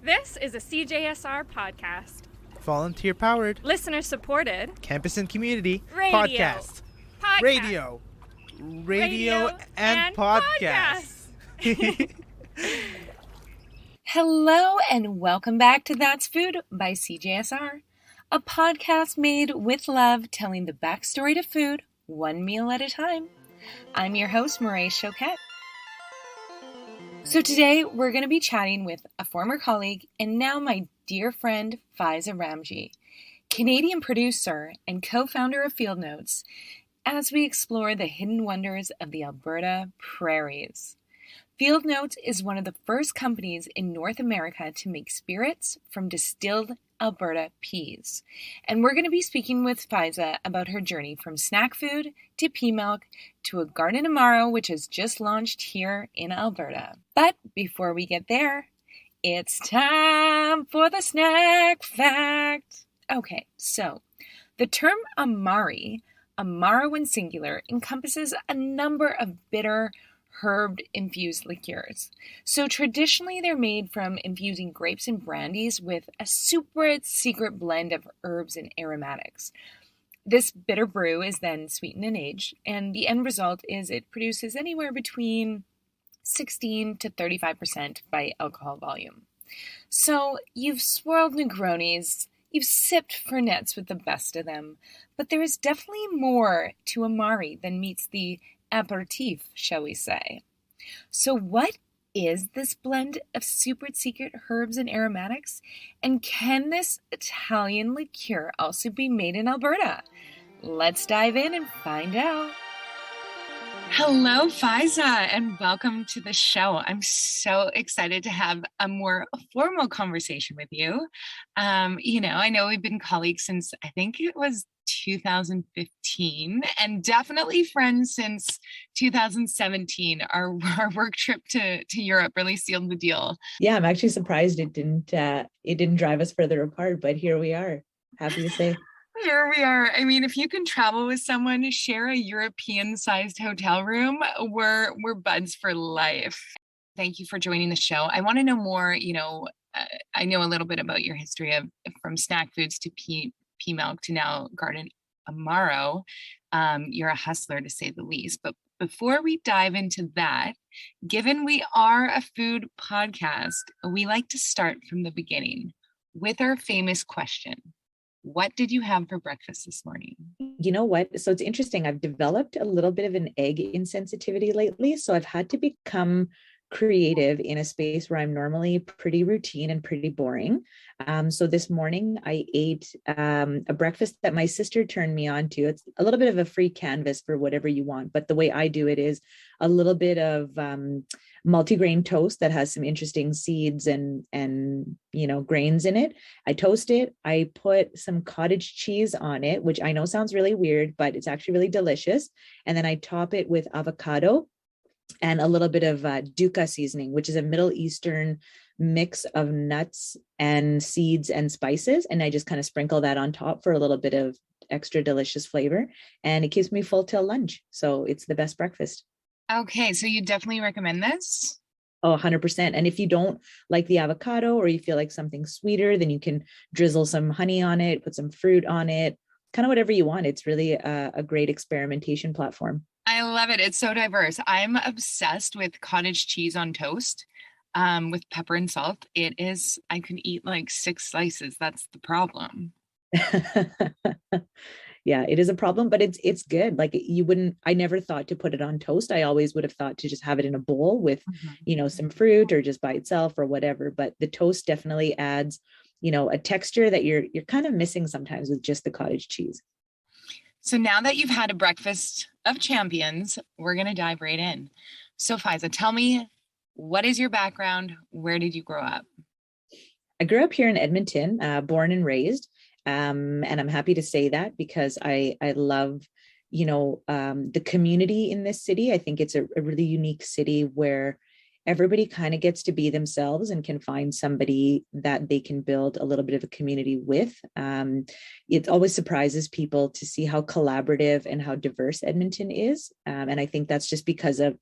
This is a CJSR podcast. Volunteer powered, Listener supported, campus and community radio. podcast. Radio and podcast. Hello and welcome back to That's Food by CJSR, a podcast made with love telling the backstory to food one meal at a time. I'm your host, Marie Choquette. So today we're going to be chatting with a former colleague and now my dear friend, Faaiza Ramji, Canadian producer and co-founder of Field Notes, as we explore the hidden wonders of the Alberta prairies. Field Notes is one of the first companies in North America to make spirits from distilled Alberta peas. And we're going to be speaking with Faaiza about her journey from snack food to pea milk to a garden Amaro, which has just launched here in Alberta. But before we get there, it's time for the snack fact. Okay, so the term Amaro in singular, encompasses a number of bitter, herb-infused liqueurs. So traditionally, they're made from infusing grapes and brandies with a super secret blend of herbs and aromatics. This bitter brew is then sweetened and aged, and the end result is it produces anywhere between 16 to 35% by alcohol volume. So you've swirled Negronis, you've sipped Fernets with the best of them, but there is definitely more to Amaro than meets the aperitif, shall we say. So what is this blend of super secret herbs and aromatics? And can this Italian liqueur also be made in Alberta? Let's dive in and find out. Hello, Faaiza, and welcome to the show. I'm so excited to have a more formal conversation with you. I know we've been colleagues since, I think it was 2015, and definitely friends since 2017. Our work trip to Europe really sealed the deal. Yeah, I'm actually surprised it didn't drive us further apart, but here we are. Happy to say. Here we are. I mean, if you can travel with someone, share a European-sized hotel room, we're buds for life. Thank you for joining the show. I want to know more. I know a little bit about your history from snack foods to pea milk to now garden Amaro. You're a hustler, to say the least. But before we dive into that, given we are a food podcast, we like to start from the beginning with our famous question. What did you have for breakfast this morning? You know what? So it's interesting. I've developed a little bit of an egg insensitivity lately. So I've had to become creative in a space where I'm normally pretty routine and pretty boring. So this morning I ate a breakfast that my sister turned me on to. It's a little bit of a free canvas for whatever you want, but the way I do it is a little bit of multigrain toast that has some interesting seeds and grains in it. I toast it. I put some cottage cheese on it, which I know sounds really weird, but it's actually really delicious. And then I top it with avocado and a little bit of dukkha seasoning, which is a Middle Eastern mix of nuts and seeds and spices. And I just kind of sprinkle that on top for a little bit of extra delicious flavor. And it keeps me full till lunch. So it's the best breakfast. Okay, so you definitely recommend this? Oh, 100%. And if you don't like the avocado or you feel like something sweeter, then you can drizzle some honey on it, put some fruit on it, kind of whatever you want. It's really a great experimentation platform. I love it. It's so diverse. I'm obsessed with cottage cheese on toast with pepper and salt. I could eat like 6 slices. That's the problem. Yeah, it is a problem, but it's good. Like I never thought to put it on toast. I always would have thought to just have it in a bowl with, some fruit or just by itself or whatever. But the toast definitely adds, a texture that you're kind of missing sometimes with just the cottage cheese. So now that you've had a breakfast of champions, we're going to dive right in. So Faaiza, tell me, what is your background? Where did you grow up? I grew up here in Edmonton, born and raised. And I'm happy to say that because I love, the community in this city. I think it's a really unique city where everybody kind of gets to be themselves and can find somebody that they can build a little bit of a community with. It always surprises people to see how collaborative and how diverse Edmonton is. And I think that's just because of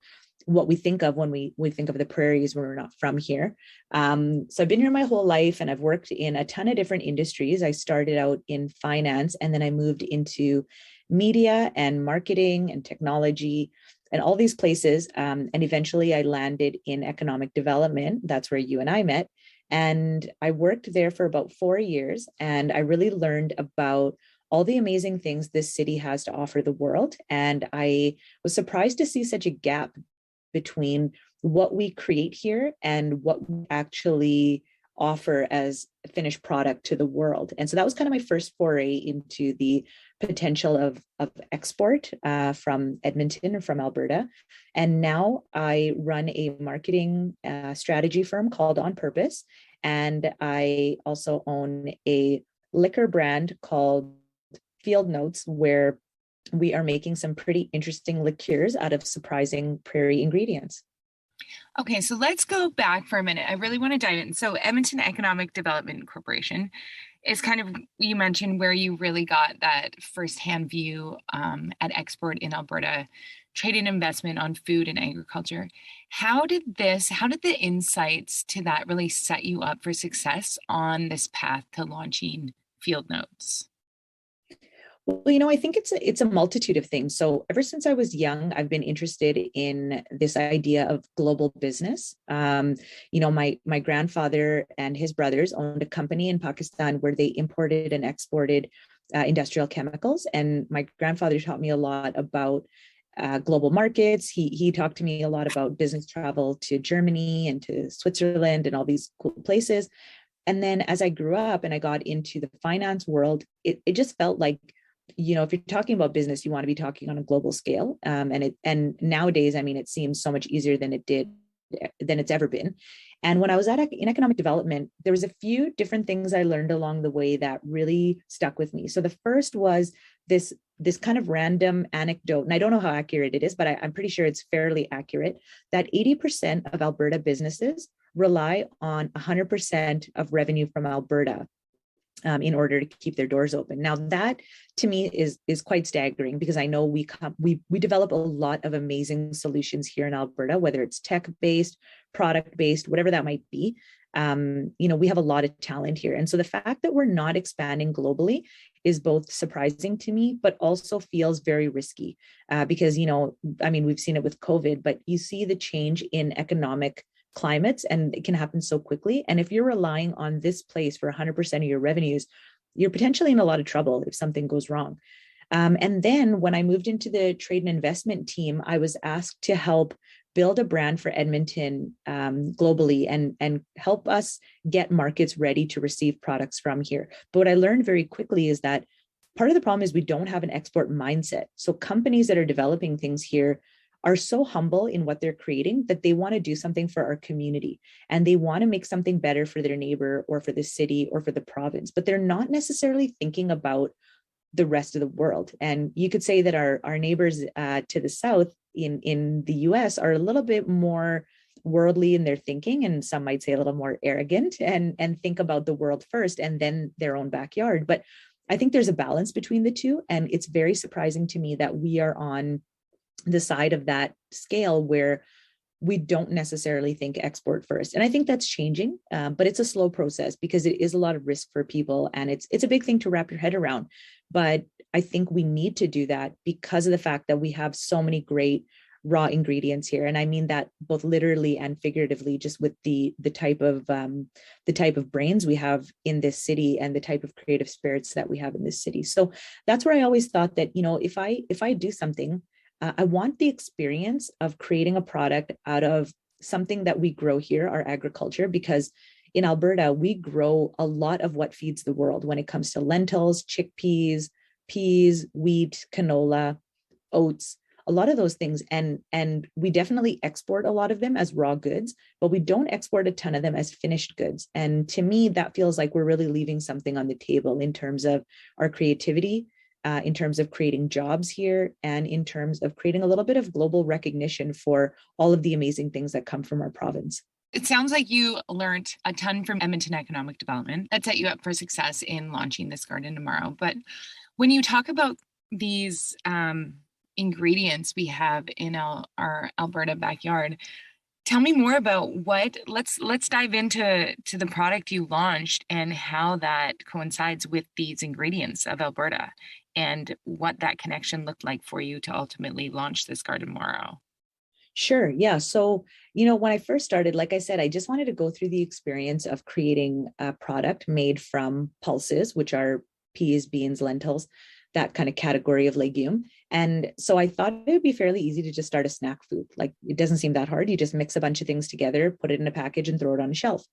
what we think of when we think of the prairies when we're not from here. So I've been here my whole life, and I've worked in a ton of different industries. I started out in finance, and then I moved into media and marketing and technology and all these places. And eventually I landed in economic development. That's where you and I met. And I worked there for about 4 years, and I really learned about all the amazing things this city has to offer the world. And I was surprised to see such a gap between what we create here and what we actually offer as a finished product to the world. And so that was kind of my first foray into the potential of export from Edmonton or from Alberta. And now I run a marketing strategy firm called On Purpose. And I also own a liquor brand called Field Notes, where we are making some pretty interesting liqueurs out of surprising prairie ingredients. Okay, so let's go back for a minute. I really want to dive in. So Edmonton Economic Development Corporation is kind of, you mentioned, where you really got that firsthand view at export in Alberta, trade and investment on food and agriculture. How did the insights to that really set you up for success on this path to launching Field Notes? Well, I think it's a multitude of things. So ever since I was young, I've been interested in this idea of global business. My grandfather and his brothers owned a company in Pakistan where they imported and exported industrial chemicals. And my grandfather taught me a lot about global markets. He talked to me a lot about business travel to Germany and to Switzerland and all these cool places. And then as I grew up and I got into the finance world, it just felt like, if you're talking about business, you want to be talking on a global scale. And nowadays, it seems so much easier than it's ever been. And when I was in economic development, there was a few different things I learned along the way that really stuck with me. So the first was this kind of random anecdote, and I don't know how accurate it is, but I'm pretty sure it's fairly accurate, that 80% of Alberta businesses rely on 100% of revenue from Alberta in order to keep their doors open. Now that to me is quite staggering, because I know we develop a lot of amazing solutions here in Alberta, whether it's tech-based, product-based, whatever that might be. We have a lot of talent here. And so the fact that we're not expanding globally is both surprising to me, but also feels very risky because, we've seen it with COVID, but you see the change in economic climates and it can happen so quickly. And if you're relying on this place for 100% of your revenues, you're potentially in a lot of trouble if something goes wrong. And then when I moved into the trade and investment team, I was asked to help build a brand for Edmonton globally and help us get markets ready to receive products from here. But what I learned very quickly is that part of the problem is we don't have an export mindset. So companies that are developing things here are so humble in what they're creating that they want to do something for our community and they want to make something better for their neighbor or for the city or for the province, but they're not necessarily thinking about the rest of the world. And you could say that our neighbors to the south in the US are a little bit more worldly in their thinking, and some might say a little more arrogant and think about the world first and then their own backyard. But I think there's a balance between the two. And it's very surprising to me that we are on the side of that scale where we don't necessarily think export first. And I think that's changing, but it's a slow process because it is a lot of risk for people. And it's a big thing to wrap your head around. But I think we need to do that because of the fact that we have so many great raw ingredients here. And I mean that both literally and figuratively, just with the type of brains we have in this city and the type of creative spirits that we have in this city. So that's where I always thought that, if I do something, I want the experience of creating a product out of something that we grow here, our agriculture, because in Alberta, we grow a lot of what feeds the world when it comes to lentils, chickpeas, peas, wheat, canola, oats, a lot of those things. And we definitely export a lot of them as raw goods, but we don't export a ton of them as finished goods. And to me, that feels like we're really leaving something on the table in terms of our creativity, in terms of creating jobs here, and in terms of creating a little bit of global recognition for all of the amazing things that come from our province. It sounds like you learned a ton from Edmonton Economic Development that set you up for success in launching this garden tomorrow. But when you talk about these ingredients we have in our Alberta backyard. Tell me more about let's dive into the product you launched and how that coincides with these ingredients of Alberta and what that connection looked like for you to ultimately launch this Garden Amaro. Sure. Yeah. So, when I first started, like I said, I just wanted to go through the experience of creating a product made from pulses, which are peas, beans, lentils, that kind of category of legume. And so I thought it would be fairly easy to just start a snack food. Like, it doesn't seem that hard. You just mix a bunch of things together, put it in a package and throw it on a shelf.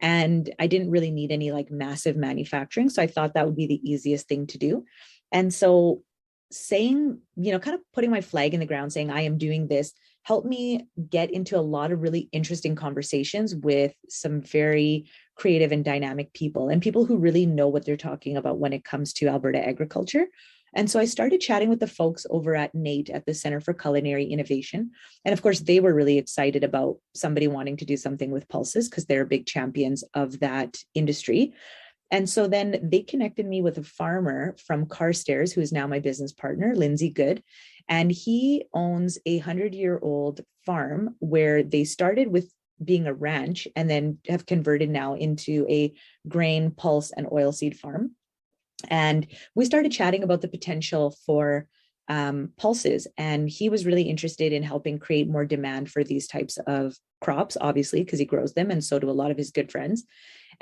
And I didn't really need any like massive manufacturing. So I thought that would be the easiest thing to do. And so saying, kind of putting my flag in the ground, saying I am doing this, helped me get into a lot of really interesting conversations with some very creative and dynamic people, and people who really know what they're talking about when it comes to Alberta agriculture. And so I started chatting with the folks over at NATE at the Center for Culinary Innovation. And of course, they were really excited about somebody wanting to do something with pulses because they're big champions of that industry. And so then they connected me with a farmer from Carstairs, who is now my business partner, Lindsay Good. And he owns a 100-year-old farm where they started with being a ranch and then have converted now into a grain, pulse, and oilseed farm. And we started chatting about the potential for pulses. And he was really interested in helping create more demand for these types of crops, obviously, because he grows them. And so do a lot of his good friends.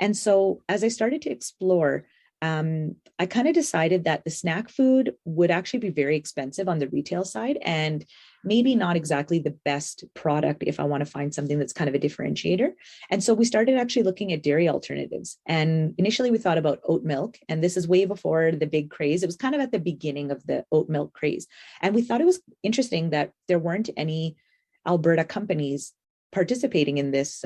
And so as I started to explore, I kind of decided that the snack food would actually be very expensive on the retail side and maybe not exactly the best product if I want to find something that's kind of a differentiator. And so we started actually looking at dairy alternatives. And initially we thought about oat milk, and this is way before the big craze. It was kind of at the beginning of the oat milk craze. And we thought it was interesting that there weren't any Alberta companies participating in this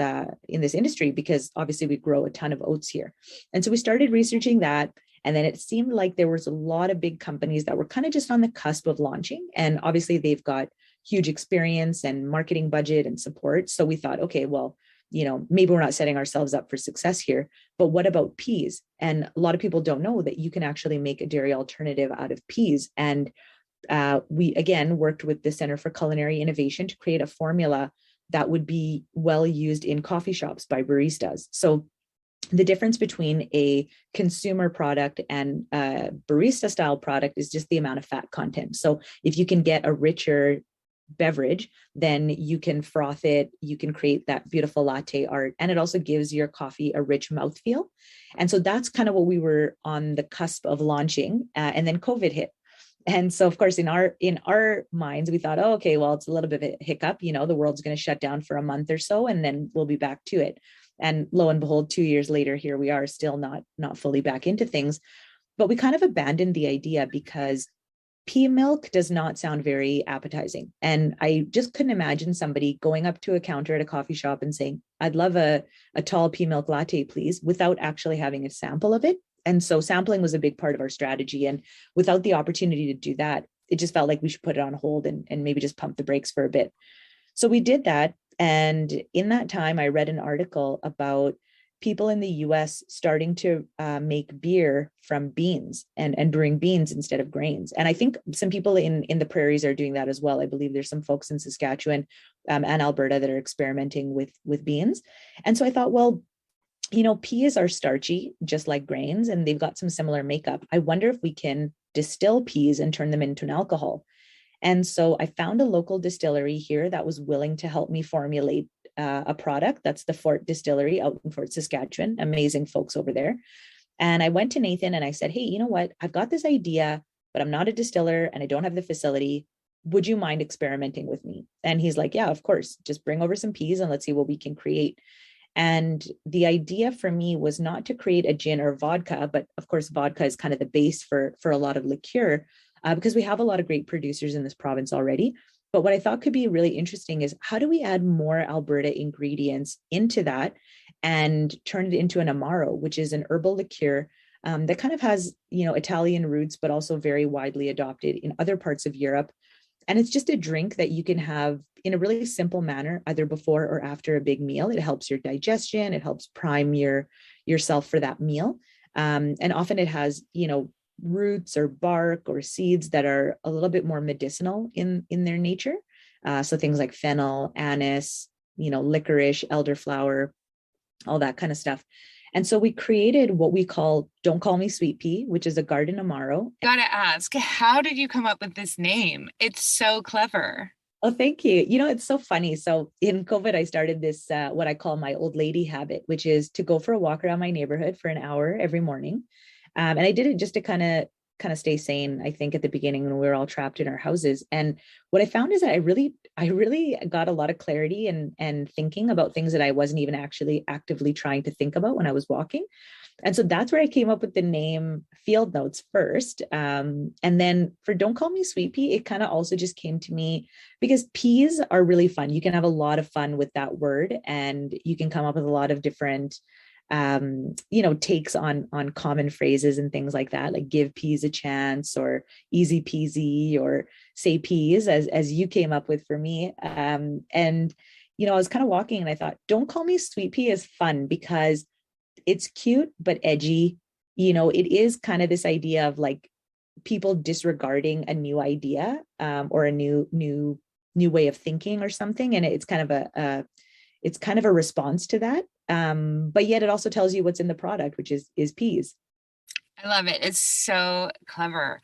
industry, because obviously we grow a ton of oats here. And so we started researching that. And then it seemed like there was a lot of big companies that were kind of just on the cusp of launching. And obviously they've got huge experience and marketing budget and support. So we thought, okay, well, maybe we're not setting ourselves up for success here, but what about peas? And a lot of people don't know that you can actually make a dairy alternative out of peas. And we, again, worked with the Center for Culinary Innovation to create a formula that would be well used in coffee shops by baristas. So the difference between a consumer product and a barista style product is just the amount of fat content. So if you can get a richer beverage, then you can froth it, you can create that beautiful latte art, and it also gives your coffee a rich mouthfeel. And so that's kind of what we were on the cusp of launching. And then COVID hit. And so, of course, in our minds, we thought, oh, okay, well, it's a little bit of a hiccup. The world's going to shut down for a month or so, and then we'll be back to it. And lo and behold, 2 years later, here we are, still not fully back into things. But we kind of abandoned the idea because pea milk does not sound very appetizing. And I just couldn't imagine somebody going up to a counter at a coffee shop and saying, I'd love a tall pea milk latte, please, without actually having a sample of it. And so sampling was a big part of our strategy. And without the opportunity to do that, it just felt like we should put it on hold and maybe just pump the brakes for a bit. So we did that. And in that time, I read an article about people in the US starting to make beer from beans and brewing beans instead of grains. And I think some people in the prairies are doing that as well. I believe there's some folks in Saskatchewan and Alberta that are experimenting with beans. And so I thought, well, peas are starchy, just like grains, and they've got some similar makeup. I wonder if we can distill peas and turn them into an alcohol. And so I found a local distillery here that was willing to help me formulate a product. That's the Fort Distillery out in Fort Saskatchewan. Amazing folks over there. And I went to Nathan and I said, hey, you know what? I've got this idea, but I'm not a distiller and I don't have the facility. Would you mind experimenting with me? And he's like, yeah, of course. Just bring over some peas and let's see what we can create. And the idea for me was not to create a gin or vodka, but of course, vodka is kind of the base for a lot of liqueur because we have a lot of great producers in this province already. But what I thought could be really interesting is how do we add more Alberta ingredients into that and turn it into an Amaro, which is an herbal liqueur that kind of has, Italian roots, but also very widely adopted in other parts of Europe. And it's just a drink that you can have in a really simple manner, either before or after a big meal. It helps your digestion. It helps prime yourself for that meal. And often it has, roots or bark or seeds that are a little bit more medicinal in their nature. So things like fennel, anise, licorice, elderflower, all that kind of stuff. And so we created what we call Don't Call Me Sweet Pea, which is a garden Amaro. Gotta ask, how did you come up with this name? It's so clever. Oh, thank you. It's so funny. So in COVID, I started this, what I call my old lady habit, which is to go for a walk around my neighborhood for an hour every morning. And I did it just to kind of stay sane, I think, at the beginning when we were all trapped in our houses. And what I found is that I really got a lot of clarity and thinking about things that I wasn't even actually actively trying to think about when I was walking. And so that's where I came up with the name Field Notes first. And then for Don't Call Me Sweet Pea, it kind of also just came to me because peas are really fun. You can have a lot of fun with that word, and you can come up with a lot of different takes on common phrases and things like that, like give peas a chance or easy peasy or say peas as you came up with for me. And I was kind of walking and I thought, Don't Call Me Sweet Pea is fun because it's cute, but edgy. It is kind of this idea of like people disregarding a new idea or a new way of thinking or something. And it's kind of a response to that. But yet it also tells you what's in the product, which is peas. I love it. It's so clever.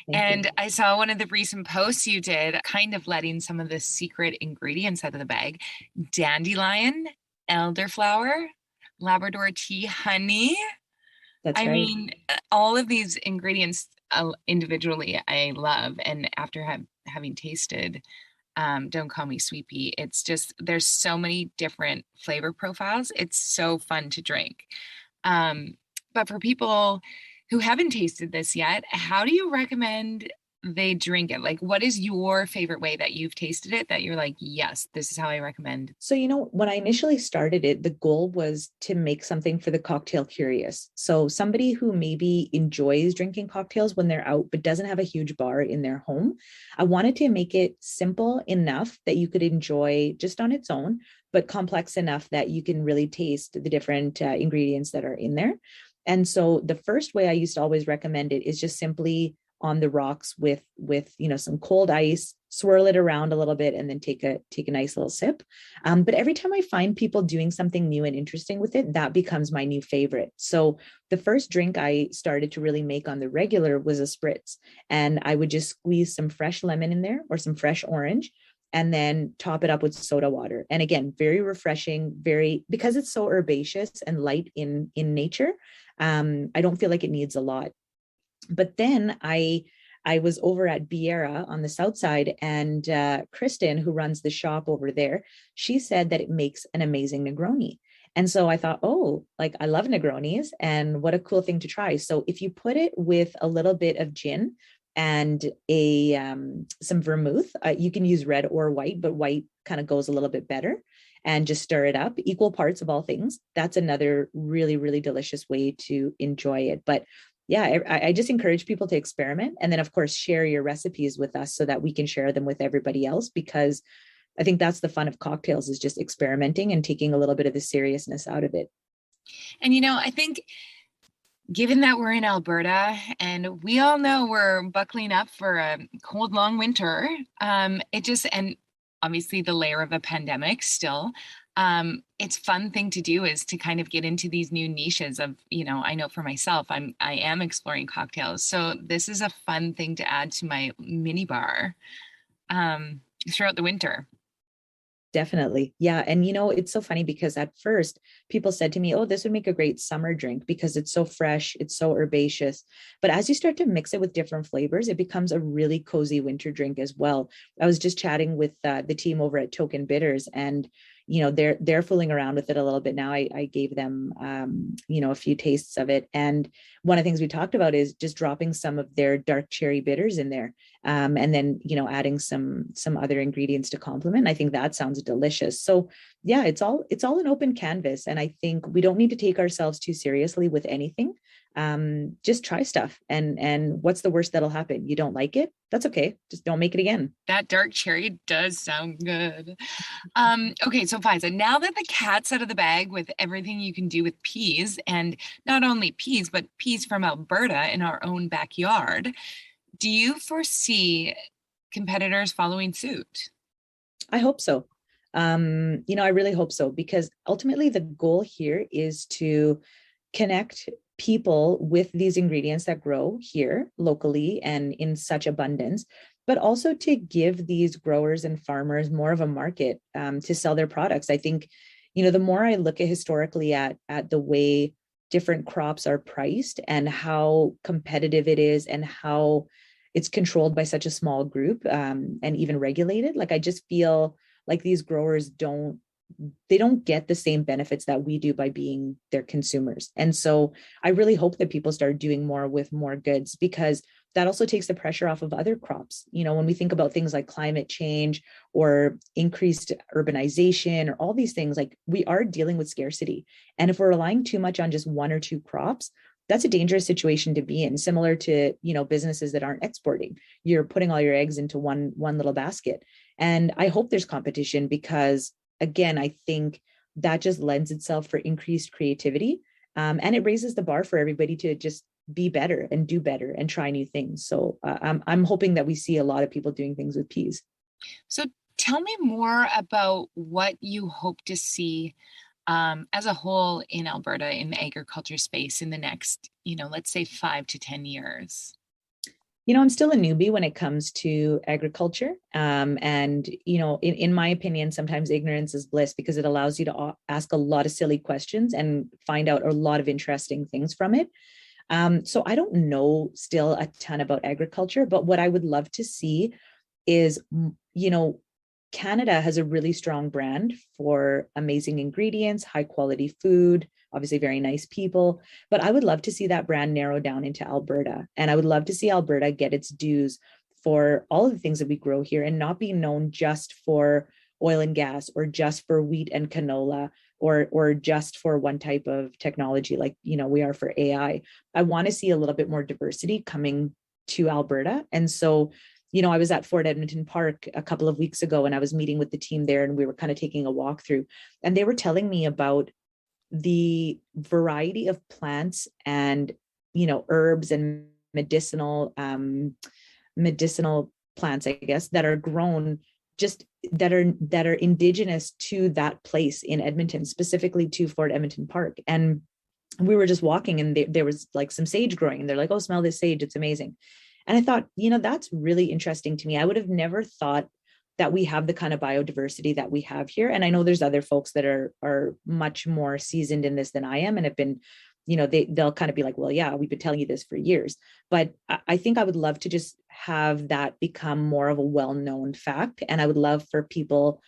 Thank you. I saw one of the recent posts you did, kind of letting some of the secret ingredients out of the bag: dandelion, elderflower, Labrador tea honey. That's right. I mean, all of these ingredients individually I love. And after having tasted Don't Call Me Sweet Pea, it's just, there's so many different flavor profiles. It's so fun to drink. But for people who haven't tasted this yet, how do you recommend they drink it? Like, what is your favorite way that you've tasted it that you're like, yes, this is how I recommend? So, when I initially started it, the goal was to make something for the cocktail curious. So somebody who maybe enjoys drinking cocktails when they're out, but doesn't have a huge bar in their home. I wanted to make it simple enough that you could enjoy just on its own, but complex enough that you can really taste the different ingredients that are in there. And so the first way I used to always recommend it is just simply on the rocks with some cold ice, swirl it around a little bit, and then take a nice little sip. But every time I find people doing something new and interesting with it, that becomes my new favorite. So the first drink I started to really make on the regular was a Spritz, and I would just squeeze some fresh lemon in there or some fresh orange, and then top it up with soda water. And again, very refreshing, because it's so herbaceous and light in nature. I don't feel like it needs a lot. But then I was over at Biera on the south side, and Kristen, who runs the shop over there, she said that it makes an amazing Negroni. And so I thought, I love Negronis, and what a cool thing to try. So if you put it with a little bit of gin and some vermouth, you can use red or white, but white kind of goes a little bit better, and just stir it up, equal parts of all things. That's another really, really delicious way to enjoy it. But yeah, I just encourage people to experiment, and then of course share your recipes with us so that we can share them with everybody else, because I think that's the fun of cocktails, is just experimenting and taking a little bit of the seriousness out of it. And I think given that we're in Alberta and we all know we're buckling up for a cold, long winter, and obviously the layer of a pandemic still, it's fun thing to do is to kind of get into these new niches of, I know for myself, I am exploring cocktails. So this is a fun thing to add to my mini bar throughout the winter. Definitely. Yeah. And it's so funny because at first people said to me, this would make a great summer drink because it's so fresh, it's so herbaceous. But as you start to mix it with different flavors, it becomes a really cozy winter drink as well. I was just chatting with the team over at Token Bitters, and they're fooling around with it a little bit now. I gave them a few tastes of it, and one of the things we talked about is just dropping some of their dark cherry bitters in there, and then adding some other ingredients to complement. I think that sounds delicious. So yeah, it's all an open canvas, and I think we don't need to take ourselves too seriously with anything. just try stuff. And what's the worst that'll happen? You don't like it? That's okay. Just don't make it again. That dark cherry does sound good. Okay, so Faaiza, now that the cat's out of the bag with everything you can do with peas, and not only peas, but peas from Alberta in our own backyard, do you foresee competitors following suit? I hope so. I really hope so, because ultimately the goal here is to connect people with these ingredients that grow here locally and in such abundance, but also to give these growers and farmers more of a market to sell their products. I think, the more I look at historically at the way different crops are priced and how competitive it is and how it's controlled by such a small group and even regulated, like I just feel like these growers don't get the same benefits that we do by being their consumers. And so I really hope that people start doing more with more goods, because that also takes the pressure off of other crops. When we think about things like climate change or increased urbanization or all these things, like we are dealing with scarcity. And if we're relying too much on just one or two crops, that's a dangerous situation to be in, similar to, businesses that aren't exporting. You're putting all your eggs into one little basket. And I hope there's competition, because again, I think that just lends itself for increased creativity. And it raises the bar for everybody to just be better and do better and try new things. So I'm hoping that we see a lot of people doing things with peas. So tell me more about what you hope to see as a whole in Alberta in the agriculture space in the next, let's say 5 to 10 years. I'm still a newbie when it comes to agriculture. In my opinion, sometimes ignorance is bliss, because it allows you to ask a lot of silly questions and find out a lot of interesting things from it. So I don't know still a ton about agriculture, but what I would love to see is, Canada has a really strong brand for amazing ingredients, high quality food, obviously very nice people, but I would love to see that brand narrow down into Alberta. And I would love to see Alberta get its dues for all of the things that we grow here and not be known just for oil and gas or just for wheat and canola or just for one type of technology like, we are for AI. I want to see a little bit more diversity coming to Alberta. And so, I was at Fort Edmonton Park a couple of weeks ago and I was meeting with the team there and we were kind of taking a walk through, and they were telling me about the variety of plants and, herbs and medicinal plants, I guess, that are grown just that are indigenous to that place in Edmonton, specifically to Fort Edmonton Park. And we were just walking and there was like some sage growing and they're like, oh, smell this sage. It's amazing. And I thought, that's really interesting to me. I would have never thought that we have the kind of biodiversity that we have here. And I know there's other folks that are much more seasoned in this than I am and have been, they'll kind of be like, well, yeah, we've been telling you this for years. But I think I would love to just have that become more of a well-known fact. And I would love for people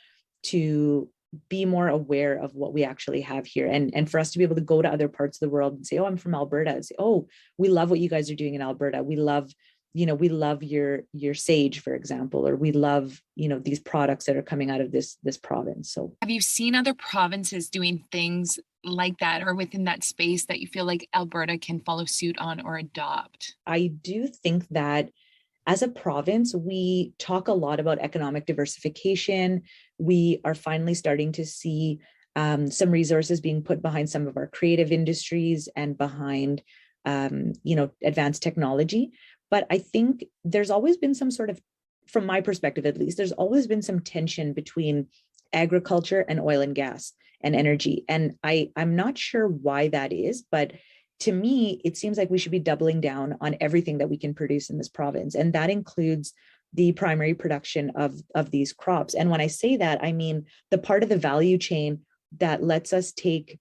to be more aware of what we actually have here, and for us to be able to go to other parts of the world and say, oh, I'm from Alberta, and say, oh, we love what you guys are doing in Alberta. We love your sage, for example, or we love, these products that are coming out of this province. So have you seen other provinces doing things like that or within that space that you feel like Alberta can follow suit on or adopt? I do think that as a province, we talk a lot about economic diversification. We are finally starting to see some resources being put behind some of our creative industries and behind, advanced technology. But I think there's always been some sort of, from my perspective at least, there's always been some tension between agriculture and oil and gas and energy. And I'm not sure why that is, but to me, it seems like we should be doubling down on everything that we can produce in this province. And that includes the primary production of these crops. And when I say that, I mean the part of the value chain that lets us take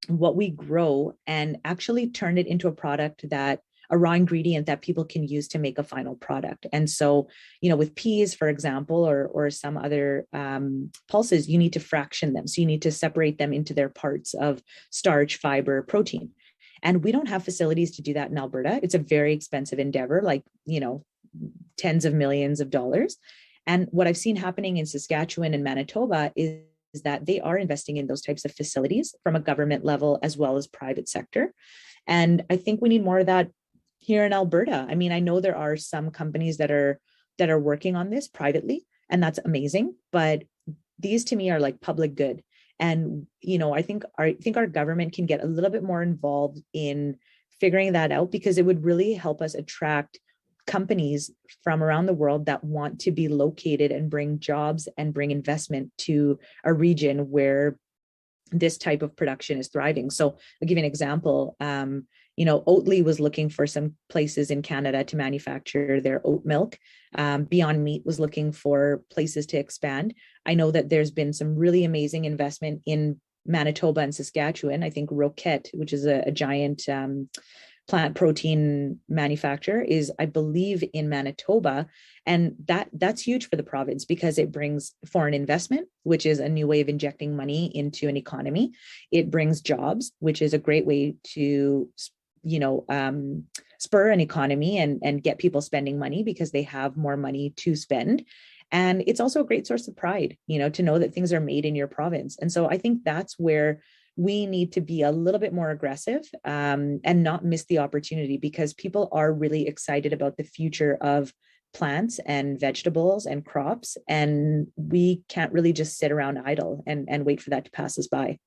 what we grow and actually turn it into a product a raw ingredient that people can use to make a final product. And so, with peas, for example, or some other pulses, you need to fraction them. So you need to separate them into their parts of starch, fiber, protein. And we don't have facilities to do that in Alberta. It's a very expensive endeavor, like, tens of millions of dollars. And what I've seen happening in Saskatchewan and Manitoba is that they are investing in those types of facilities from a government level as well as private sector. And I think we need more of that here in Alberta. I mean, I know there are some companies that are working on this privately, and that's amazing. But these to me are like public good. And, I think our government can get a little bit more involved in figuring that out, because it would really help us attract companies from around the world that want to be located and bring jobs and bring investment to a region where this type of production is thriving. So I'll give you an example. Oatly was looking for some places in Canada to manufacture their oat milk. Beyond Meat was looking for places to expand. I know that there's been some really amazing investment in Manitoba and Saskatchewan. I think Roquette, which is a giant plant protein manufacturer, is, I believe, in Manitoba. And that's huge for the province because it brings foreign investment, which is a new way of injecting money into an economy. It brings jobs, which is a great way to spur an economy and get people spending money because they have more money to spend. And it's also a great source of pride, to know that things are made in your province. And so I think that's where we need to be a little bit more aggressive and not miss the opportunity, because people are really excited about the future of plants and vegetables and crops. And we can't really just sit around idle and wait for that to pass us by.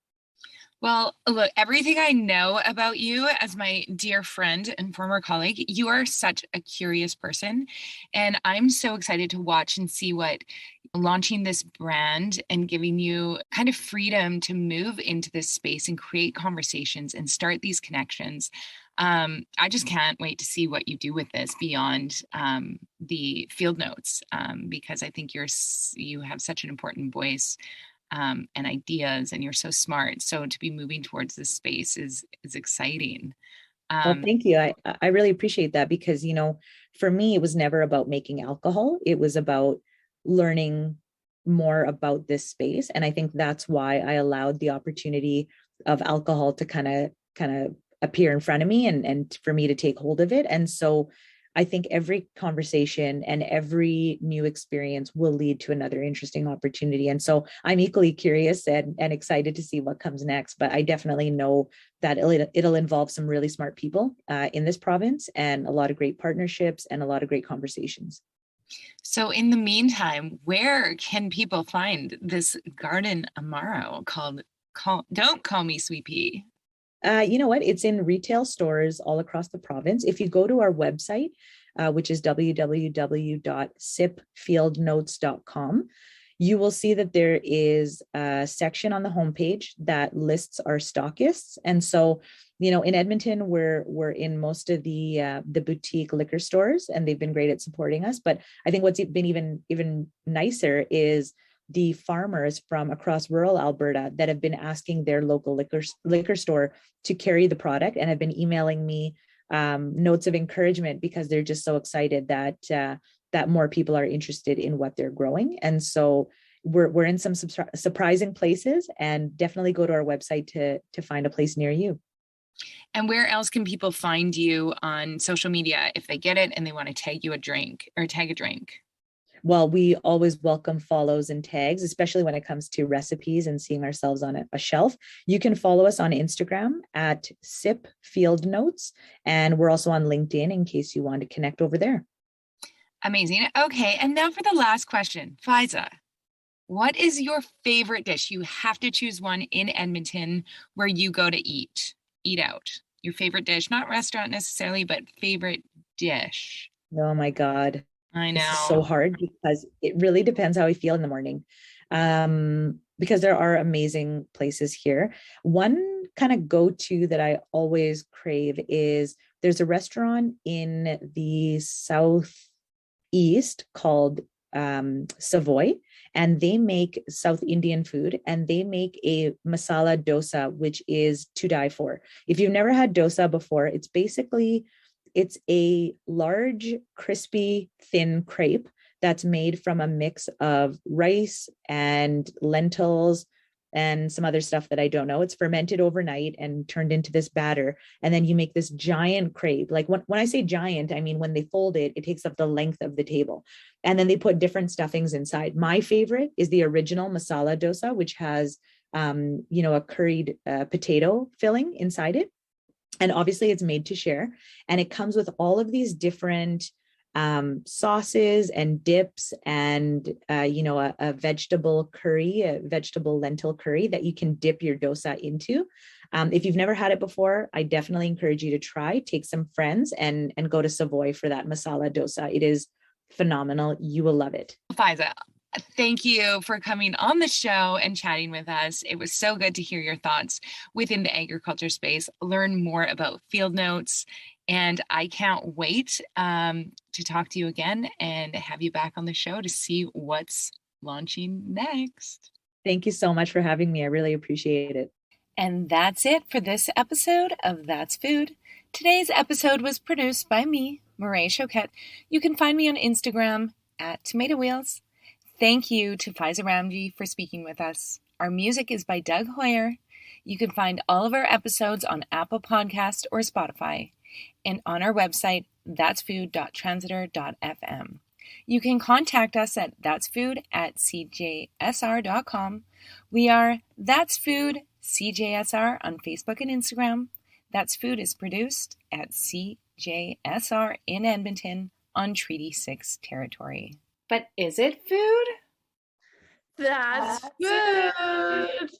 Well, look, everything I know about you as my dear friend and former colleague, you are such a curious person. And I'm so excited to watch and see what launching this brand and giving you kind of freedom to move into this space and create conversations and start these connections. I just can't wait to see what you do with this beyond the field notes, because I think you have such an important voice and ideas, and you're so smart. So to be moving towards this space is exciting. Well, thank you. I really appreciate that, because, for me, it was never about making alcohol. It was about learning more about this space. And I think that's why I allowed the opportunity of alcohol to kind of appear in front of me and for me to take hold of it. And so I think every conversation and every new experience will lead to another interesting opportunity. And so I'm equally curious and excited to see what comes next. But I definitely know that it'll involve some really smart people in this province, and a lot of great partnerships and a lot of great conversations. So in the meantime, where can people find this garden Amaro called Don't Call Me Sweet Pea? You know what? It's in retail stores all across the province. If you go to our website, which is www.sipfieldnotes.com, you will see that there is a section on the homepage that lists our stockists. And so, in Edmonton, we're in most of the boutique liquor stores, and they've been great at supporting us. But I think what's been even nicer is the farmers from across rural Alberta that have been asking their local liquor store to carry the product, and have been emailing me notes of encouragement, because they're just so excited that more people are interested in what they're growing. And so we're in some surprising places, and definitely go to our website to find a place near you. And where else can people find you on social media if they get it and they want to tag you a drink or tag a drink? Well, we always welcome follows and tags, especially when it comes to recipes and seeing ourselves on a shelf. You can follow us on Instagram at Sip Field Notes, and we're also on LinkedIn in case you want to connect over there. Amazing. Okay, and now for the last question. Faaiza, what is your favorite dish? You have to choose one in Edmonton where you go to eat out. Your favorite dish, not restaurant necessarily, but favorite dish. Oh my God. I know. This is so hard, because it really depends how I feel in the morning. Because there are amazing places here. One kind of go-to that I always crave is, there's a restaurant in the southeast called Savoy, and they make South Indian food, and they make a masala dosa, which is to die for. If you've never had dosa before, it's a large, crispy, thin crepe that's made from a mix of rice and lentils, and some other stuff that I don't know. It's fermented overnight and turned into this batter. And then you make this giant crepe. Like when I say giant, I mean, when they fold it, it takes up the length of the table. And then they put different stuffings inside. My favorite is the original masala dosa, which has, a curried potato filling inside it. And obviously it's made to share. And it comes with all of these different sauces and dips and, a vegetable curry, a vegetable lentil curry that you can dip your dosa into. If you've never had it before, I definitely encourage you to try, take some friends and go to Savoy for that masala dosa. It is phenomenal. You will love it. Faaiza, thank you for coming on the show and chatting with us. It was so good to hear your thoughts within the agriculture space, learn more about field notes, and I can't wait to talk to you again and have you back on the show to see what's launching next. Thank you so much for having me. I really appreciate it. And that's it for this episode of That's Food. Today's episode was produced by me, Marae Choquette. You can find me on Instagram at Tomato Wheels. Thank you to Faaiza Ramji for speaking with us. Our music is by Doug Hoyer. You can find all of our episodes on Apple Podcast or Spotify and on our website, that'sfood.transitor.fm. You can contact us at that'sfood@cjsr.com. We are That's Food CJSR on Facebook and Instagram. That's Food is produced at CJSR in Edmonton on Treaty 6 territory. But is it food? That's food.